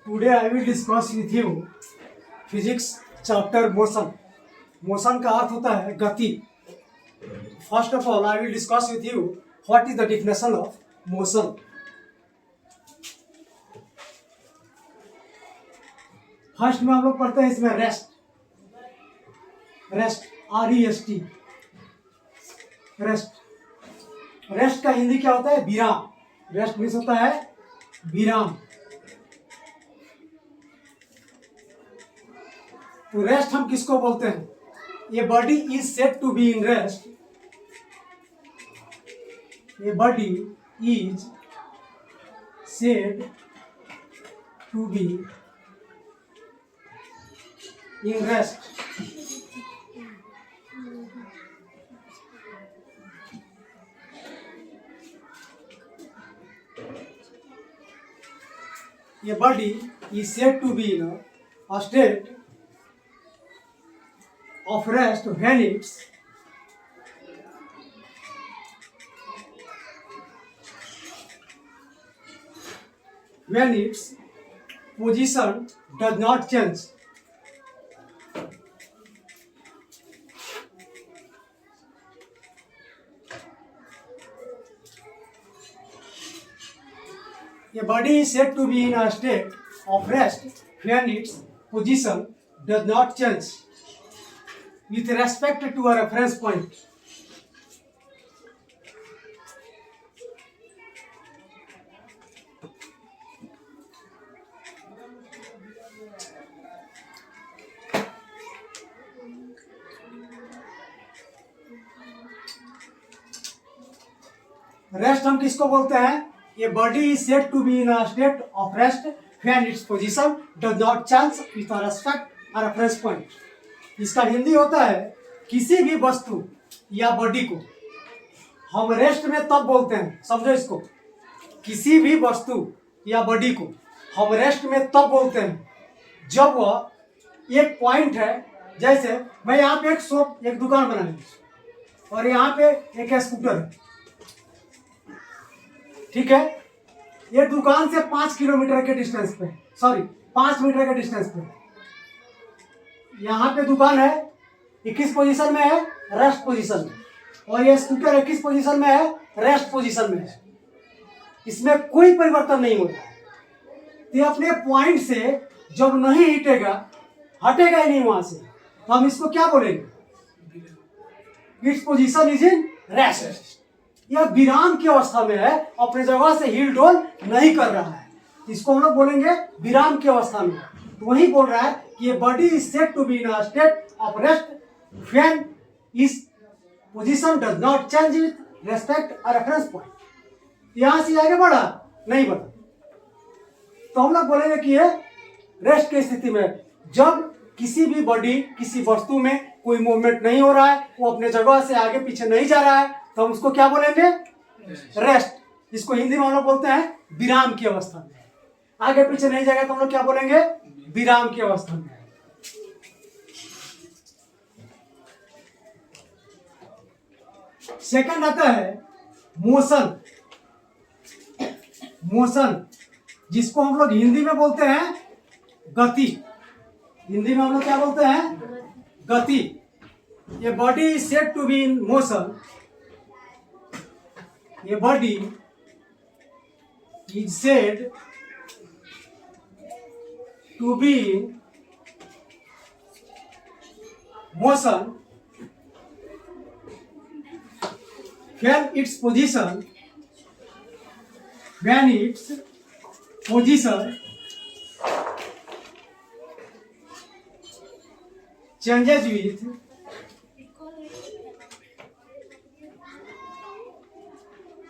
Today I will discuss with you physics chapter motion. Motion का अर्थ होता है गति. First of all I will discuss with you what is the definition of motion. First में हम लोग पढ़ते हैं इसमें रेस्ट. REST. रेस्ट का हिंदी क्या होता है? विराम. रेस्ट मीन्स होता है विराम. तो रेस्ट हम किसको बोलते हैं? ये body is said to be in rest. ये body is said to be in rest. ये body is said to be in a state of rest when its position does not change. A body is said to be in a state of rest when its position does not change with respect to a reference point. Rest हम किसको बोलते हैं? ये body is said to be in a state of rest when its position does not change with respect a reference point. इसका हिंदी होता है किसी भी वस्तु या बॉडी को हम रेस्ट में तब बोलते हैं. समझो इसको. किसी भी वस्तु या बॉडी को हम रेस्ट में तब बोलते हैं जब वह एक पॉइंट है. जैसे मैं यहाँ पे एक दुकान बना ली और यहाँ पे एक स्कूटर है. ठीक है. ये दुकान से 5 किलोमीटर के डिस्टेंस पे, 5 मीटर के डिस्टेंस पे यहाँ पे दुकान है. ये किस पोजीशन में है? रेस्ट पोजीशन में. और ये स्कूटर है किस पोजीशन में है? रेस्ट पोजीशन में है. इसमें कोई परिवर्तन नहीं होता है. तो अपने पॉइंट से जब नहीं हटेगा ही नहीं वहां से, तो हम इसको क्या बोलेंगे? Its position is in rest. यह विराम की अवस्था में है, अपने जगह से हिल डोल नहीं कर रहा है. इसको हम लोग बोलेंगे विराम की अवस्था में. तो वही बोल रहा है कि ये body is said to be in a state of rest when its position does not change with respect a reference point. यहां से आगे बढ़ा नहीं बढ़ा, तो हम लोग बोलेंगे कि ये रेस्ट की स्थिति में जब किसी भी बॉडी किसी वस्तु में कोई मूवमेंट नहीं हो रहा है, वो अपने जगह से आगे पीछे नहीं जा रहा है, तो हम उसको क्या बोलेंगे? रेस्ट. इसको हिंदी में हम लोग बोलते हैं विराम की अवस्था में. आगे पीछे नहीं जाएगा तो हम लोग क्या बोलेंगे? विराम की अवस्था में. सेकंड आता है मोशन. जिसको हम लोग हिंदी में बोलते हैं गति. हिंदी में हम लोग क्या बोलते हैं? गति. ये body is said to be in motion. ये body is said to be in motion when its position changes with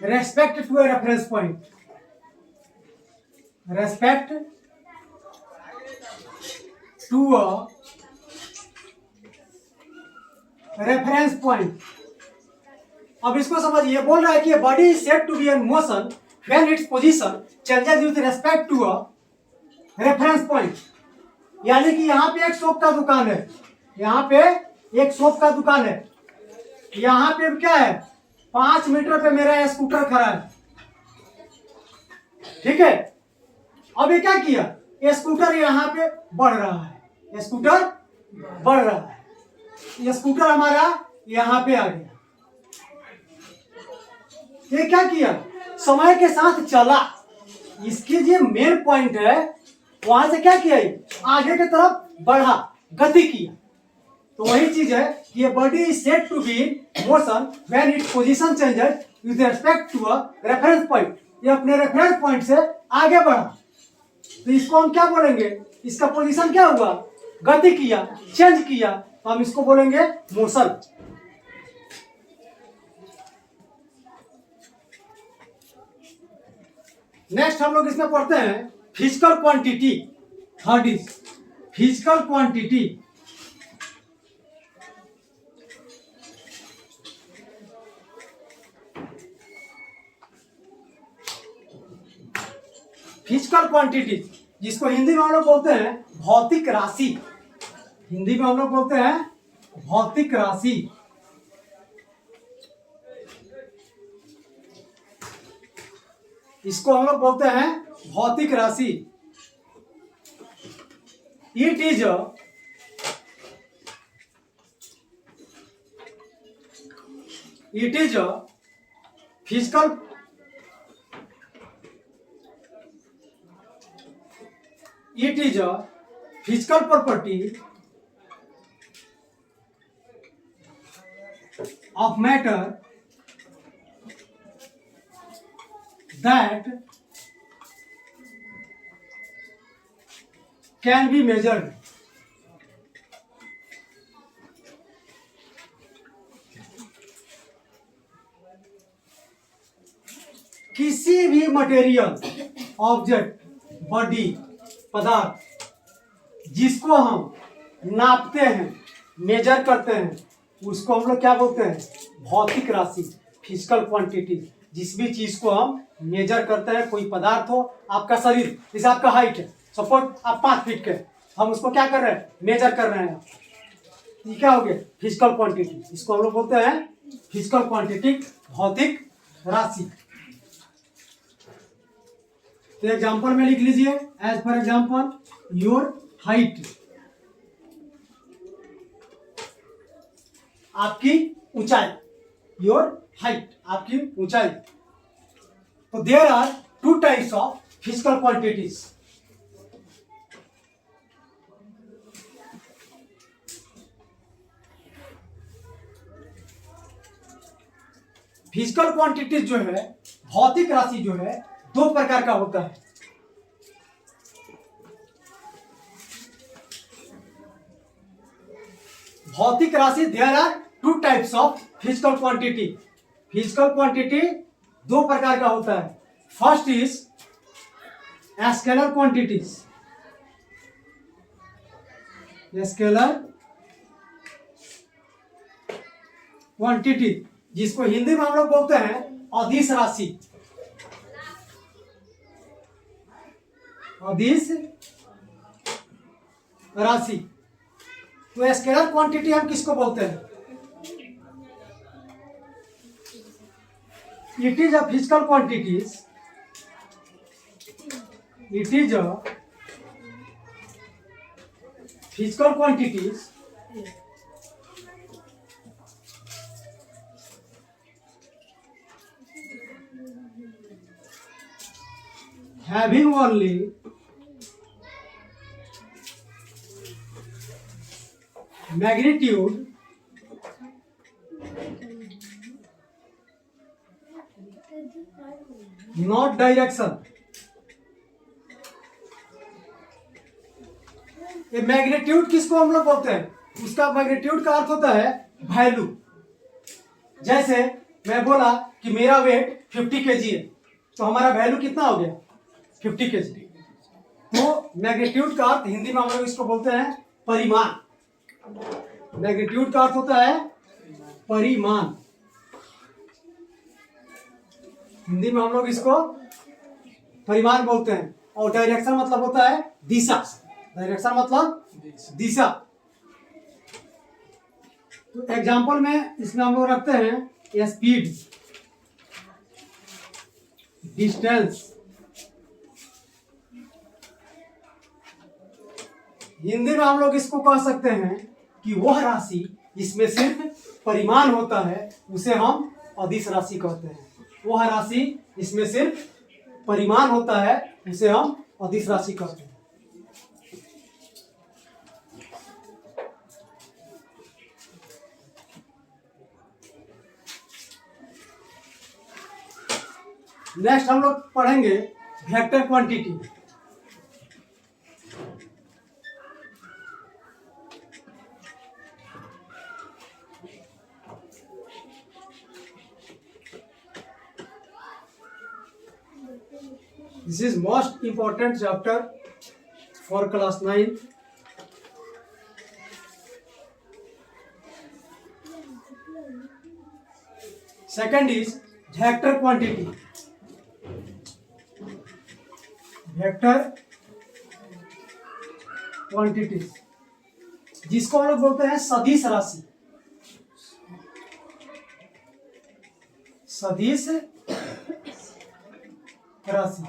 respect to a reference point. To a reference point. अब इसको समझिए. बोल रहा है कि body is said to be in motion when its position changes with respect to a reference point. यानी कि यहाँ पे एक शॉप का दुकान है. यहाँ पे क्या है? 5 मीटर पे मेरा स्कूटर खड़ा है. ठीक है. अब ये क्या किया? ये स्कूटर यहाँ पे बढ़ रहा है, ये स्कूटर बढ़ रहा है, ये स्कूटर हमारा यहाँ पे आ गया। ये क्या किया, समय के साथ चला, इसकी जो मेन पॉइंट है वहां से क्या किया, आगे की तरफ बढ़ा, गति किया। तो वही चीज है कि ये body is said to be motion when its position changes with respect to a reference point. ये अपने रेफरेंस पॉइंट से आगे बढ़ा, तो इसको हम क्या बोलेंगे, इसका पोजीशन क्या हुआ, गति किया, चेंज किया, तो हम इसको बोलेंगे मोशन। नेक्स्ट हम लोग इसमें पढ़ते हैं physical quantity. Third is physical quantity. Physical quantity जिसको हिंदी में हम लोग बोलते हैं भौतिक राशि, हिंदी में हम लोग बोलते हैं भौतिक राशि। इसको हम लोग बोलते हैं भौतिक राशि। It is physical physical property of matter that can be measured। किसी भी मटेरियल, ऑब्जेक्ट, बॉडी, पदार्थ जिसको हम नापते हैं, मेजर करते हैं, उसको हम लोग क्या बोलते हैं, भौतिक राशि, फिजिकल क्वांटिटी। जिस भी चीज को हम मेजर करते हैं, कोई पदार्थ हो, आपका शरीर, जैसे आपका हाइट है, सपोज आप 5 फीट के, हम उसको क्या कर रहे हैं, मेजर कर रहे हैं, ये क्या हो गया, फिजिकल क्वांटिटी। इसको हम लोग बोलते हैं फिजिकल क्वांटिटी, भौतिक राशि। तो एग्जाम्पल में लिख लीजिए, as for example your height, आपकी ऊंचाई, योर हाइट, आपकी ऊंचाई। तो there are 2 types of physical quantities. Physical quantities जो है, भौतिक राशि जो है, 2 प्रकार का होता है। भौतिक राशि, there are 2 types of physical quantity. Physical quantity 2 प्रकार का होता है। First is scalar quantities, scalar quantity जिसको हिंदी में हम लोग बोलते हैं अदिश राशि। अदिश राशि। तो स्केलर क्वांटिटी हम किसको बोलते हैं, it is a physical quantities, it is a physical quantities having only magnitude not direction. ये मैग्नीट्यूड किसको हम लोग बोलते हैं, उसका मैग्नीट्यूड का अर्थ होता है वैल्यू। जैसे मैं बोला कि मेरा वेट 50 kg है, तो हमारा वैल्यू कितना हो गया, 50 kg। तो मैग्नीट्यूड का अर्थ हिंदी में हम लोग इसको बोलते हैं परिमाण। मैग्नीट्यूड का अर्थ होता है परिमाण, हिंदी में हम लोग इसको परिमाण बोलते हैं। और डायरेक्शन मतलब होता है दिशा, डायरेक्शन मतलब दिशा। तो एग्जांपल में इसमें हम लोग रखते हैं स्पीड, डिस्टेंस, हिंदी में हम लोग इसको कह सकते हैं कि वह राशि जिसमें सिर्फ परिमाण होता है उसे हम अदिश राशि कहते हैं। वह राशि जिसमें सिर्फ परिमाण होता है उसे हम अदिश राशि कहते हैं। नेक्स्ट हम लोग पढ़ेंगे vector quantity. This is most important chapter for class 9. Second is vector quantity. Vector quantities जिसको हम लोग बोलते हैं सदिश राशि। सदिश राशि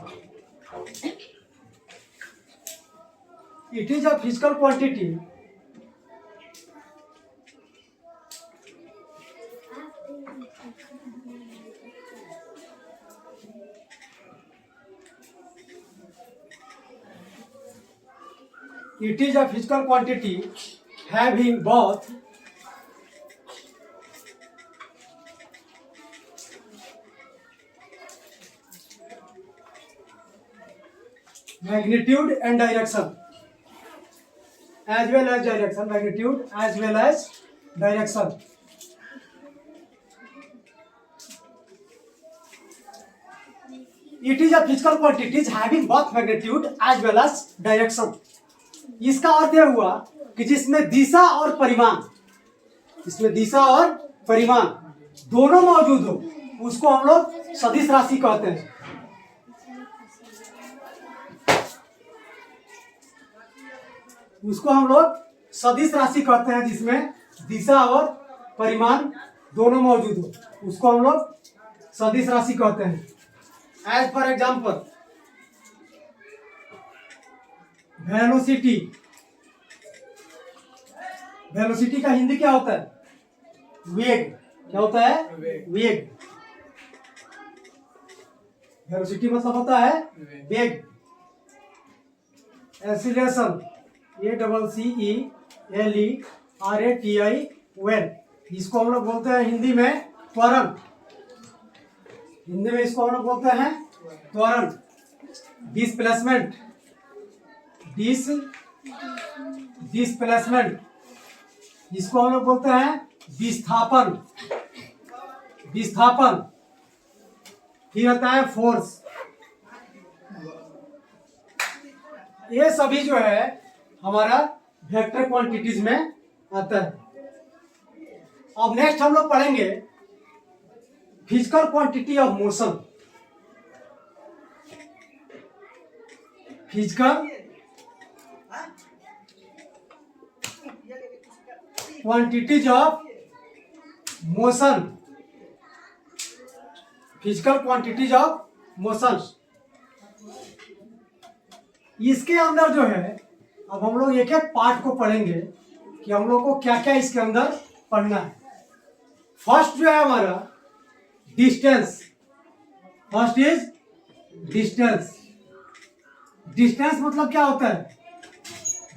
it is a physical quantity having both magnitude and direction as well as direction. Magnitude as well as direction. It is a physical quantity having both magnitude as well as direction. इसका अर्थ यह हुआ कि जिसमें दिशा और परिमाण, इसमें दिशा और परिमाण दोनों मौजूद हो उसको हम लोग सदिश राशि कहते हैं। उसको हम लोग सदिश राशि कहते हैं जिसमें दिशा और परिमाण दोनों मौजूद हो उसको हम लोग सदिश राशि कहते हैं। As for example velocity. Velocity का हिंदी क्या होता है? वेग। क्या होता है? वेग। वेलोसिटी मतलब होता है वेग। एक्सीलरेशन ACCELERATION इसको हम लोग बोलते हैं हिंदी में त्वरण। हिंदी में इसको हम लोग बोलते हैं त्वरण। डिस्प्लेसमेंट डिस्प्लेसमेंट इसको हम लोग बोलते हैं विस्थापन। विस्थापन फिर आता है फोर्स। ये सभी जो है हमारा वेक्टर क्वांटिटीज में आता है। अब नेक्स्ट हम लोग पढ़ेंगे physical quantity of motion. Physical quantities of motion. Physical quantities of motion इसके अंदर जो है अब हम लोग एक एक पार्ट को पढ़ेंगे कि हम लोग को क्या क्या इसके अंदर पढ़ना है। फर्स्ट जो है हमारा distance. First is distance. Distance मतलब क्या होता है?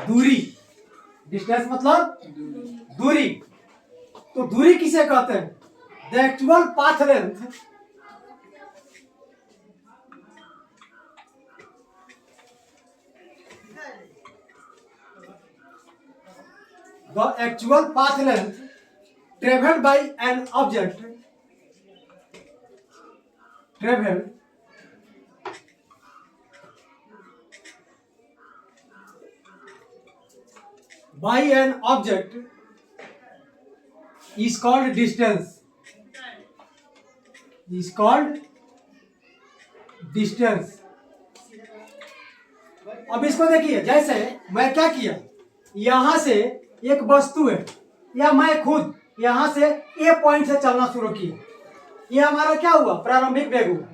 दूरी। डिस्टेंस मतलब दूरी। तो दूरी किसे कहते हैं? The actual path length the actual path length traveled by an object is called distance. Is called distance. अब इसको देखिए, जैसे मैं क्या किया, यहां से एक वस्तु है या मैं खुद यहां से ए पॉइंट से चलना शुरू किया। ये हमारा क्या हुआ? प्रारंभिक वेग हुआ।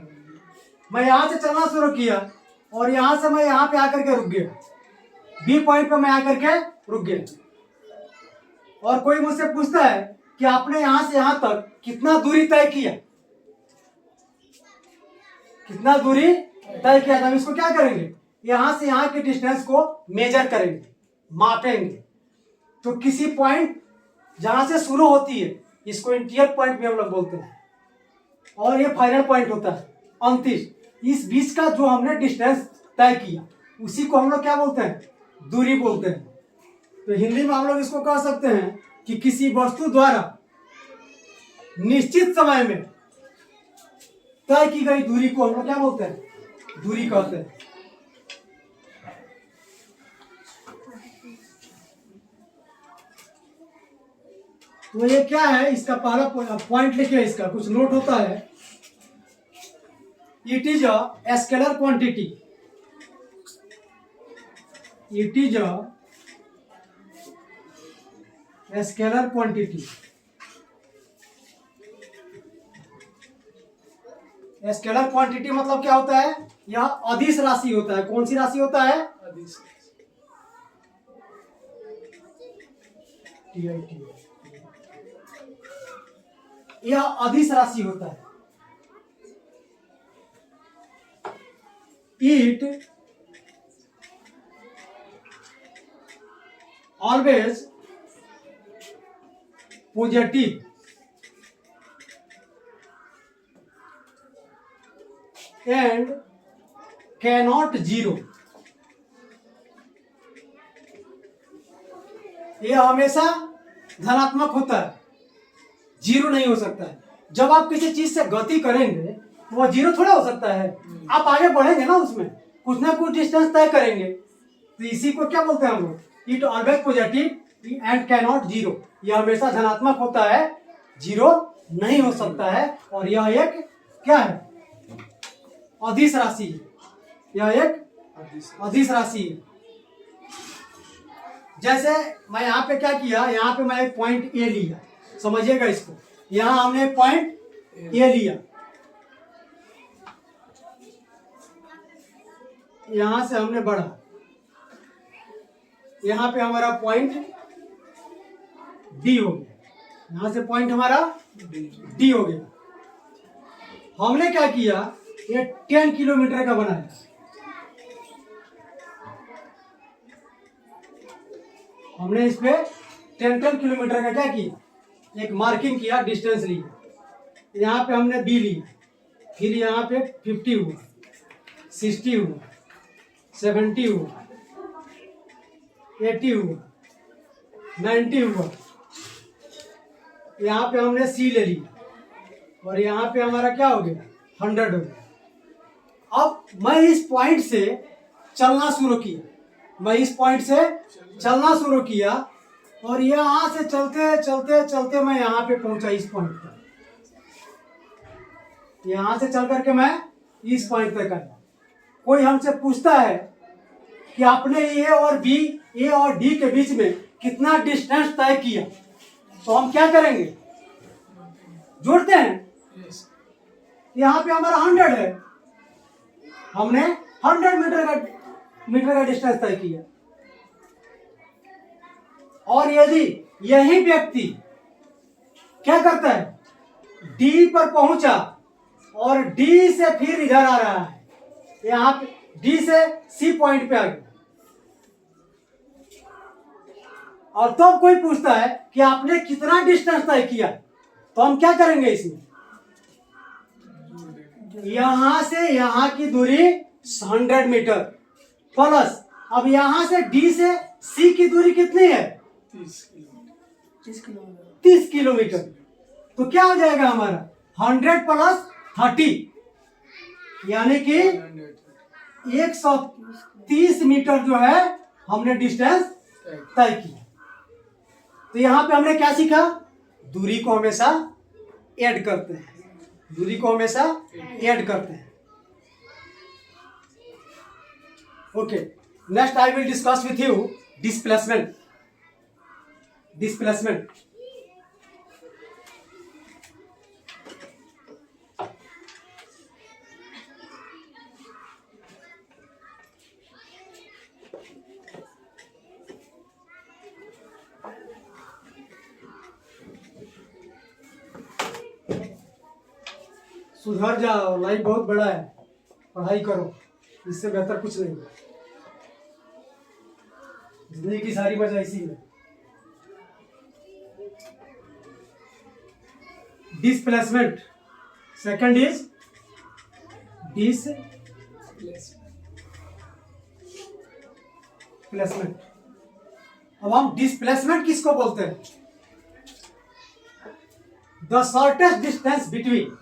मैं यहां से चलना शुरू किया और यहां से मैं यहां पे आकर के रुक गया। बी पॉइंट पे मैं आकर के रुक गया। और कोई मुझसे पूछता है कि आपने यहां से यहां तक कितना दूरी तय किया, कितना दूरी तय किया, तो हम इसको क्या करेंगे, यहां से यहां के डिस्टेंस को मेजर करेंगे, मापेंगे। तो किसी पॉइंट जहां से शुरू होती है इसको इंटीरियर पॉइंट भी हम लोग बोलते हैं, और ये फाइनल पॉइंट होता है 29। इस बीच का जो हमने डिस्टेंस तय किया उसी को हम लोग क्या बोलते हैं, दूरी बोलते हैं। तो हिंदी में हम लोग इसको कह सकते हैं कि किसी वस्तु द्वारा निश्चित समय में तय की गई दूरी को हम लोग क्या बोलते हैं, दूरी कहते हैं। तो ये क्या है, इसका पहला पॉइंट लिखिए, इसका कुछ नोट होता है। It is a scalar quantity, it is a scalar quantity. Scalar quantity मतलब क्या होता है, यह अदिश राशि होता है। कौन सी राशि होता है, अदिश। यह अदिश राशि होता है। It always positive and cannot zero. यह हमेशा धनात्मक होता है, जीरो नहीं हो सकता है। जब आप किसी चीज से गति करेंगे तो वह जीरो थोड़ा हो सकता है, आप आगे बढ़ेंगे ना, उसमें कुछ ना कुछ डिस्टेंस तय करेंगे। तो इसी को क्या बोलते हैं हम लोग, it always positive and cannot zero. यह हमेशा धनात्मक होता है, जीरो नहीं हो सकता है। और यह एक क्या है, अदिश राशि है। यह एक अदिश राशि है। जैसे मैं यहाँ पे क्या किया, यहाँ पे मैं एक पॉइंट ए लिया, समझिएगा इसको। यहाँ हमने एक पॉइंट ए लिया, यहां से हमने बढ़ा, यहाँ पे हमारा पॉइंट डी हो गया, यहां से पॉइंट हमारा डी हो गया। हमने क्या किया, ये 10 किलोमीटर का बनाया। हमने इस पे 10 किलोमीटर का क्या किया, एक मार्किंग किया, डिस्टेंस लिया। यहाँ पे हमने बी लिया, फिर यहाँ पे 50 हुआ, 60 हुआ, 70 हुआ, 80 हुआ, 90 हुआ। यहाँ पे हमने सी ले लिया और यहाँ पे हमारा क्या हो गया, 100 हो गया। अब मैं इस पॉइंट से चलना शुरू किया, मैं इस पॉइंट से चलना शुरू किया और यहाँ से चलते चलते चलते मैं यहाँ पे पहुंचा, इस पॉइंट पर। यहाँ से चल करके मैं इस पॉइंट पे कर। कोई हमसे पूछता है कि आपने ए और डी के बीच में कितना डिस्टेंस तय किया, तो हम क्या करेंगे, जोड़ते हैं। यहाँ पे हमारा 100 है, हमने 100 मीटर का डिस्टेंस तय किया। और यदि यही व्यक्ति क्या करता है, डी पर पहुंचा और डी से फिर इधर आ रहा है, यहाँ पे डी से सी पॉइंट पे आ गया, और तो कोई पूछता है कि आपने कितना डिस्टेंस तय किया, तो हम क्या करेंगे, इसमें यहां से यहां की दूरी 100 मीटर प्लस, अब यहां से डी से सी की दूरी कितनी है, 30 किलोमीटर। तो क्या हो जाएगा हमारा 100 प्लस 30, यानी कि 130 मीटर जो है हमने डिस्टेंस तय किया। तो यहां पे हमने क्या सीखा, दूरी को हमेशा ऐड करते हैं, दूरी को हमेशा ऐड करते हैं। Okay, next I will discuss with you displacement. Displacement सुधर जाओ, लाइफ बहुत बड़ा है, पढ़ाई करो, इससे बेहतर कुछ नहीं है। जिंदगी की सारी वजह इसी में। Displacement, second is displacement. अब हम डिस्प्लेसमेंट किसको बोलते हैं? The shortest distance between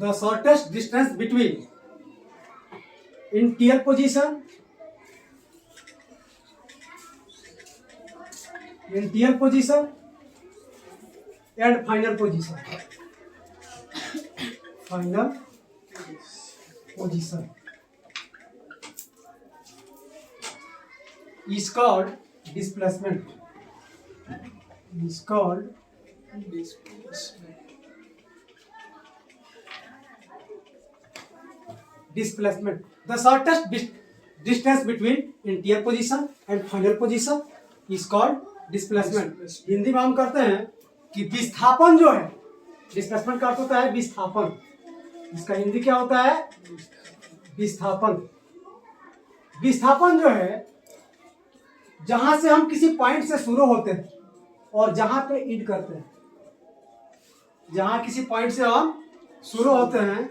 the shortest distance between initial position and final position is called displacement. Displacement, the shortest distance between interior position and final position is called displacement. Hindi में हम करते हैं कि विस्थापन जो है, डिस्प्लेसमेंट का अर्थ होता है विस्थापन, इसका हिंदी क्या होता है? विस्थापन। विस्थापन जो है, जहां से हम किसी पॉइंट से शुरू होते हैं और जहां पे एंड करते हैं, जहां किसी पॉइंट से हम शुरू होते हैं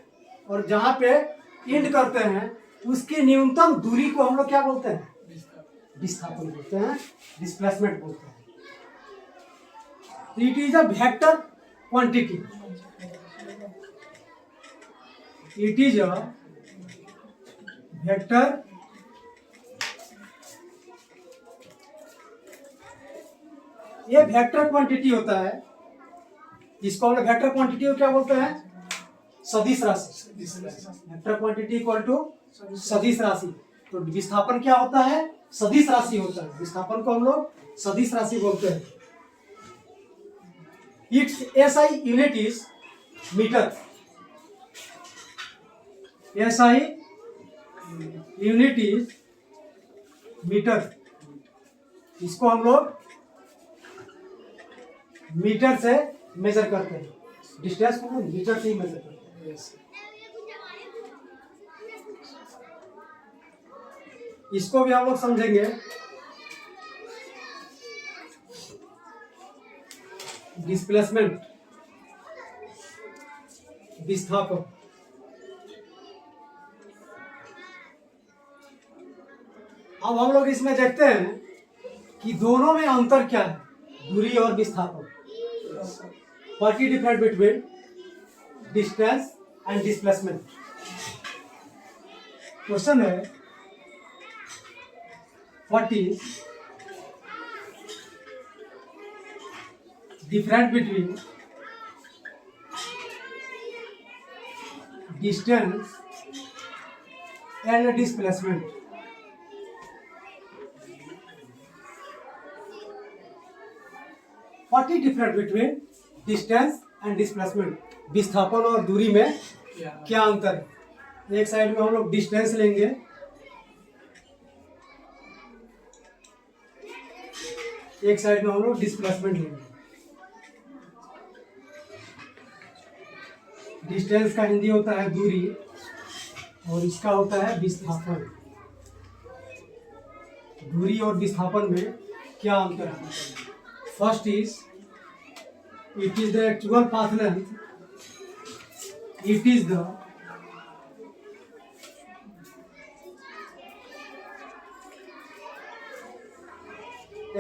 और जहां पे एंड करते हैं, उसकी न्यूनतम दूरी को हम लोग क्या बोलते हैं? विस्थापन बोलते हैं, डिस्प्लेसमेंट बोलते हैं। It is a vector quantity. It is a vector ये वेक्टर क्वांटिटी होता है। इसको हम लोग वेक्टर क्वांटिटी को क्या बोलते हैं? सदिश राशि। वेक्टर क्वांटिटी इक्वल टू सदिश राशि। तो विस्थापन क्या होता है? सदिश राशि होता है। विस्थापन को हम लोग सदिश राशि बोलते हैं। Its SI unit is metre. SI unit is metre. इसको हम लोग मीटर से मेजर करते हैं। डिस्टेंस को मीटर से ही मेजर करते हैं। इसको भी हम लोग समझेंगे। डिस्प्लेसमेंट, विस्थापन। अब हम लोग इसमें देखते हैं कि दोनों में अंतर क्या है, दूरी और विस्थापन। What is difference between distance and displacement? Question है, what is difference between distance and displacement? What is difference between distance and displacement? विस्थापन और दूरी में क्या अंतर है? एक साइड में हम लोग डिस्टेंस लेंगे, एक साइड में हम लोग डिस्प्लेसमेंट लेंगे। डिस्टेंस का हिंदी होता है दूरी और इसका होता है विस्थापन। दूरी और विस्थापन में क्या अंतर है? First is it is the actual path length. It is the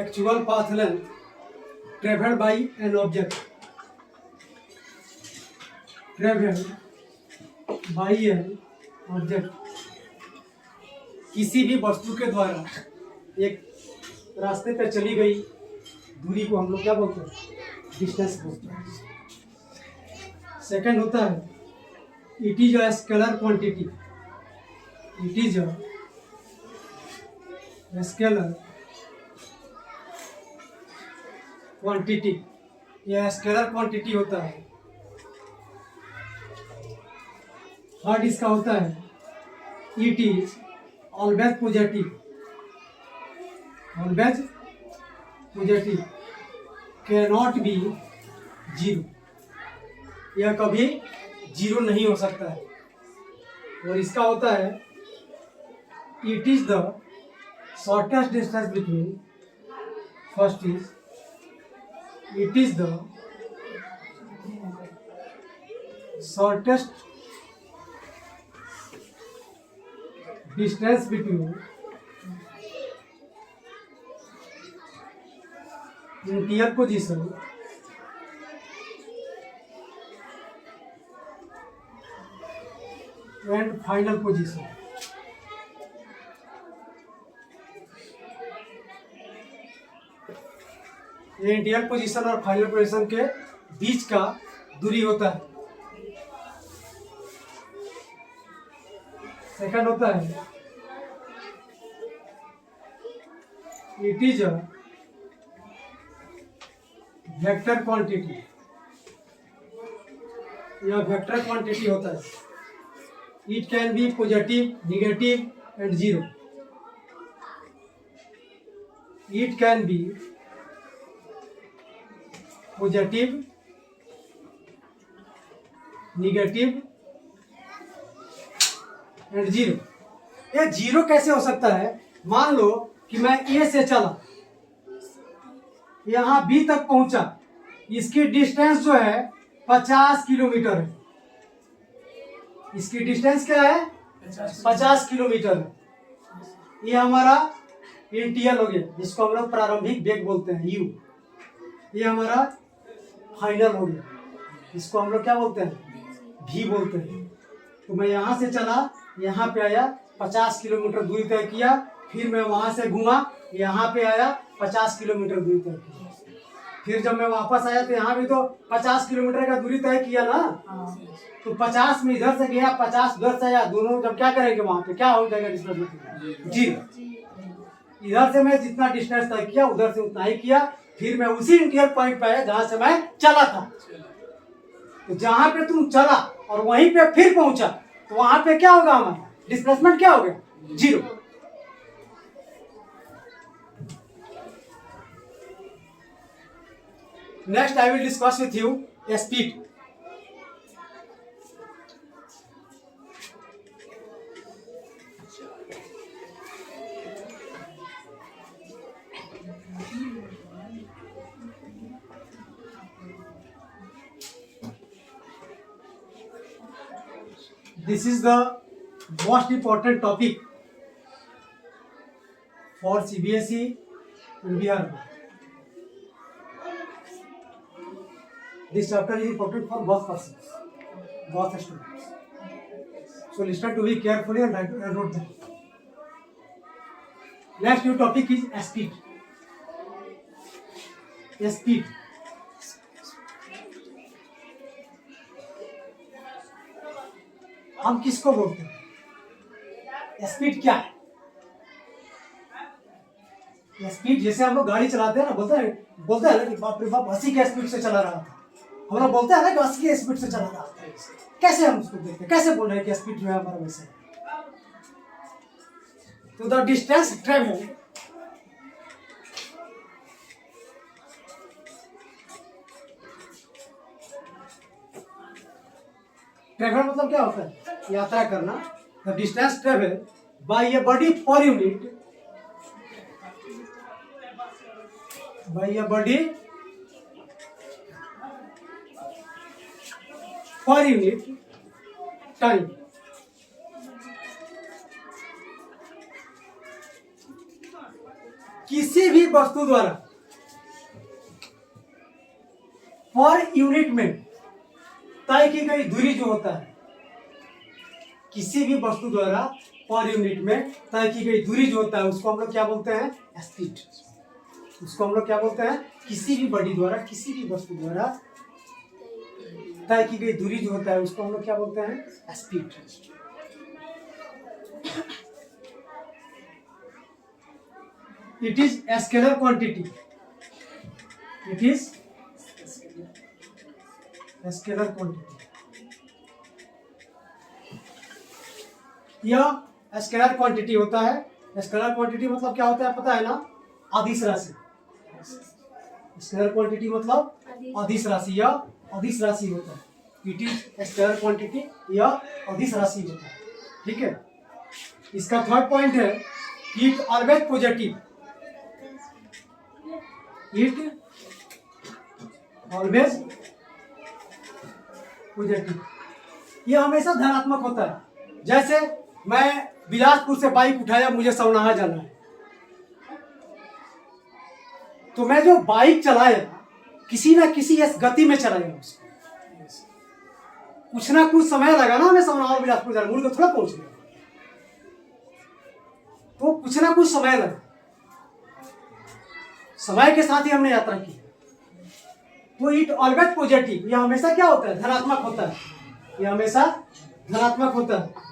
actual path length traveled by an object. Traveled by an object. किसी भी वस्तु के द्वारा एक रास्ते पे चली गई दूरी को हम लोग क्या बोलते हैं? डिस्टेंस बोलते हैं। सेकंड होता है, it is a scalar quantity. It is a scalar quantity. यह स्केलर क्वांटिटी होता है। थर्ड इसका होता है it is always positive, always positive, can not be zero, यह कभी जीरो नहीं हो सकता है। और इसका होता है it is the shortest distance between, first is it is the shortest distance between initial position and final position। ये इंडियल पोजीशन और फाइनल पोजीशन के बीच का दूरी होता है। सेकंड होता है it is a vector quantity, यह वेक्टर क्वांटिटी होता है। It can be positive, negative and zero. It can be positive, negative and zero. ये जीरो कैसे हो सकता है? मान लो कि मैं ए से चला, यहां बी तक पहुंचा, इसकी डिस्टेंस जो है 50 किलोमीटर है। इसकी डिस्टेंस क्या है? 50 किलोमीटर है। ये हमारा इंटियल हो गया, जिसको हम लोग प्रारंभिक वेग बोलते हैं यू। ये हमारा फाइनल हो गया, इसको हम लोग क्या बोलते हैं? भी बोलते हैं। तो मैं यहाँ से चला, यहाँ पे आया, 50 किलोमीटर दूरी तय किया, फिर मैं वहां से घूमा, यहाँ पे आया, 50 किलोमीटर दूरी तय किया। फिर जब मैं वापस आया तो यहाँ भी तो 50 किलोमीटर का दूरी तय किया ना। तो 50 में इधर से गया, 50 उधर से आया, दोनों जब क्या करेंगे वहां पे क्या हो जाएगा? Distance zero. इधर से मैं जितना डिस्टेंस तय किया उधर से उतना ही किया, फिर मैं उसी इंटीरियर पॉइंट पे आया जहां से मैं चला था। तो जहां पे तुम चला और वहीं पे फिर पहुंचा, तो वहां पे क्या होगा? हमारा डिस्प्लेसमेंट क्या हो गया? Zero. Next I will discuss with you speed. This is the most important topic for CBSE and BR. This chapter is important for both persons, both students. So listen to me carefully and note them. Next new topic is speed. Speed. हम किसको बोलते हैं? Speed क्या है? Speed जैसे हम लोग गाड़ी चलाते हैं ना, बोलते हैं ना कि बाप रे बाप 80 के स्पीड से चला रहा था। हम लोग बोलते हैं ना कि 80 के स्पीड से चला रहा था। कैसे हम उसको देखते हैं? कैसे बोल रहे हैं कि स्पीड जो है हमारा वैसे? तो द डिस्टेंस ट्रेवल मतलब क्या होता है? यात्रा करना। The distance travel by a body per unit, by a body per unit time. किसी भी वस्तु द्वारा पर यूनिट में तय की गई दूरी जो होता है, किसी भी वस्तु द्वारा पर यूनिट में तय की गई दूरी जो होता है, उसको हम लोग क्या बोलते हैं? स्पीड। उसको हम लोग क्या बोलते हैं? किसी भी बॉडी द्वारा, किसी भी वस्तु द्वारा तय की गई दूरी जो होता है, उसको हम लोग क्या बोलते हैं? Speed. It is scalar quantity. It is scalar quantity. यह स्केलर क्वांटिटी होता है। स्केलर क्वांटिटी मतलब क्या होता है पता है ना, अदिश राशि। स्केलर क्वांटिटी मतलब अदिश राशि, या अदिश राशि होता है। इट इज स्केलर क्वांटिटी या अदिश राशि होता है, ठीक है। इसका थर्ड पॉइंट है it always positive, it always positive, यह हमेशा धनात्मक होता है। जैसे मैं बिलासपुर से बाइक उठाया, मुझे सवनाहा जाना है, तो मैं जो बाइक चलाया किसी ना किसी इस गति में चलाया उसको, कुछ ना कुछ समय लगा ना हमें सवनाहा बिलासपुर जाना, मुड़ के थोड़ा पहुंच गया, तो कुछ ना कुछ समय लगा, समय के साथ ही हमने यात्रा की। तो इट ऑलवेज पॉजिटिव, यह हमेशा क्या होता है, धनात्मक होता है, यह हमेशा धनात्मक होता है।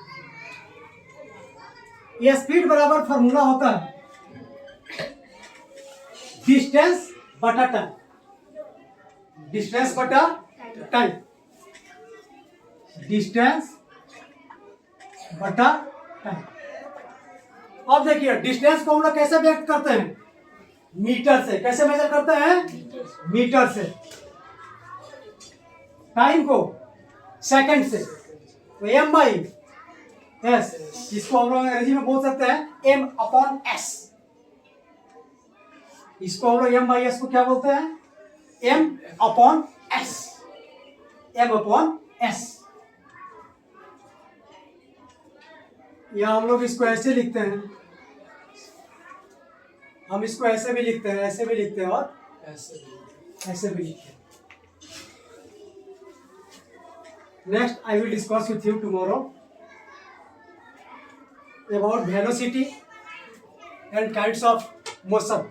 यह स्पीड बराबर फॉर्मूला होता है डिस्टेंस बटा टाइम, डिस्टेंस बटा टाइम, डिस्टेंस बटा टाइम। अब देखिए डिस्टेंस को हम लोग कैसे व्यक्त करते हैं, मीटर से। कैसे मेजर करते हैं, मीटर से। टाइम को सेकंड से, तो एम बाई एस, इसको हम लोग अंग्रेजी में बोल सकते हैं एम अपॉन एस। इसको हम लोग एम बाई एस को क्या बोलते हैं, M upon S, M upon S. या हम लोग इसको ऐसे लिखते हैं, हम इसको ऐसे भी लिखते हैं, ऐसे भी लिखते हैं और ऐसे भी लिखते हैं। Next I will discuss with you tomorrow about velocity and kinds of motion.